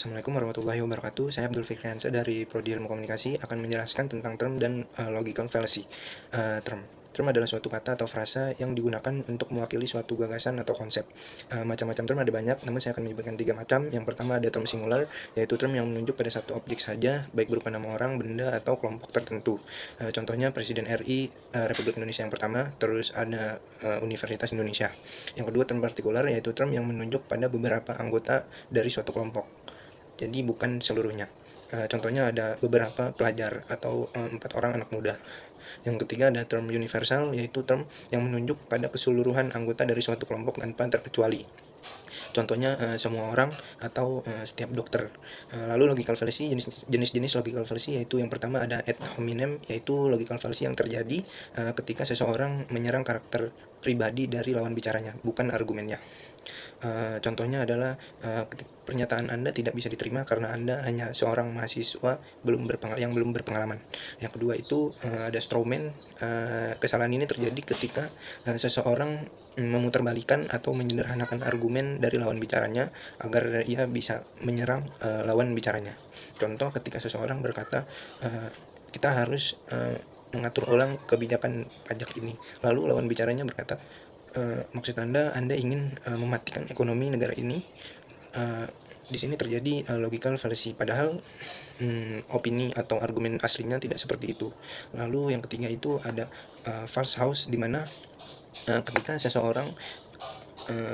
Assalamualaikum warahmatullahi wabarakatuh. Saya Abdul Fikriansyah dari Prodi Ilmu Komunikasi akan menjelaskan tentang term dan logical fallacy. Term adalah suatu kata atau frasa yang digunakan untuk mewakili suatu gagasan atau konsep. Macam-macam term ada banyak, namun saya akan menyebutkan 3 macam. Yang pertama ada term singular, yaitu term yang menunjuk pada satu objek saja, baik berupa nama orang, benda, atau kelompok tertentu. Contohnya Presiden RI Republik Indonesia yang pertama, terus ada Universitas Indonesia. Yang kedua term partikular, yaitu term yang menunjuk pada beberapa anggota dari suatu kelompok. Jadi bukan seluruhnya. Contohnya ada beberapa pelajar atau 4 orang anak muda. Yang ketiga ada term universal, yaitu term yang menunjuk pada keseluruhan anggota dari suatu kelompok tanpa terkecuali. Contohnya semua orang atau setiap dokter. Lalu logical fallacy, jenis-jenis logical fallacy yaitu yang pertama ada ad hominem, yaitu logical fallacy yang terjadi ketika seseorang menyerang karakter pribadi dari lawan bicaranya, bukan argumennya. Contohnya adalah pernyataan Anda tidak bisa diterima karena Anda hanya seorang mahasiswa yang belum berpengalaman. Yang kedua itu ada strawman. Kesalahan ini terjadi ketika seseorang memutarbalikkan atau menyederhanakan argumen dari lawan bicaranya agar ia bisa menyerang lawan bicaranya. Contoh ketika seseorang berkata, kita harus mengatur ulang kebijakan pajak ini. Lalu lawan bicaranya berkata, maksud Anda ingin mematikan ekonomi negara ini. Di sini terjadi logical fallacy, padahal opini atau argumen aslinya tidak seperti itu. Lalu yang ketiga itu ada false house, di mana ketika seseorang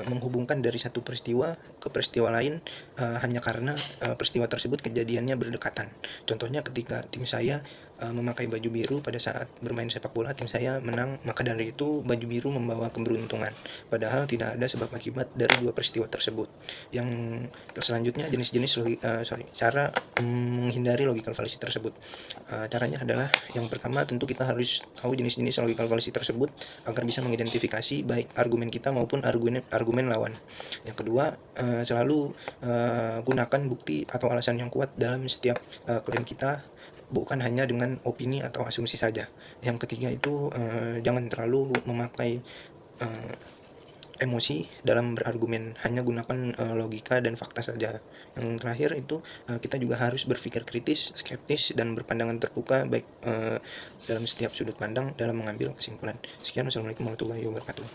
menghubungkan dari satu peristiwa ke peristiwa lain hanya karena peristiwa tersebut kejadiannya berdekatan. Contohnya ketika tim saya memakai baju biru pada saat bermain sepak bola, tim saya menang, maka dari itu baju biru membawa keberuntungan. Padahal tidak ada sebab akibat dari dua peristiwa tersebut. Yang selanjutnya cara menghindari logical fallacy tersebut. Caranya adalah yang pertama tentu kita harus tahu jenis-jenis logical fallacy tersebut agar bisa mengidentifikasi baik argumen kita maupun argumen lawan. Yang kedua, selalu gunakan bukti atau alasan yang kuat dalam setiap klaim kita, bukan hanya dengan opini atau asumsi saja. Yang ketiga itu jangan terlalu memakai emosi dalam berargumen, hanya gunakan logika dan fakta saja. Yang terakhir itu kita juga harus berpikir kritis, skeptis, dan berpandangan terbuka baik dalam setiap sudut pandang dalam mengambil kesimpulan. Sekian, wassalamualaikum warahmatullahi wabarakatuh.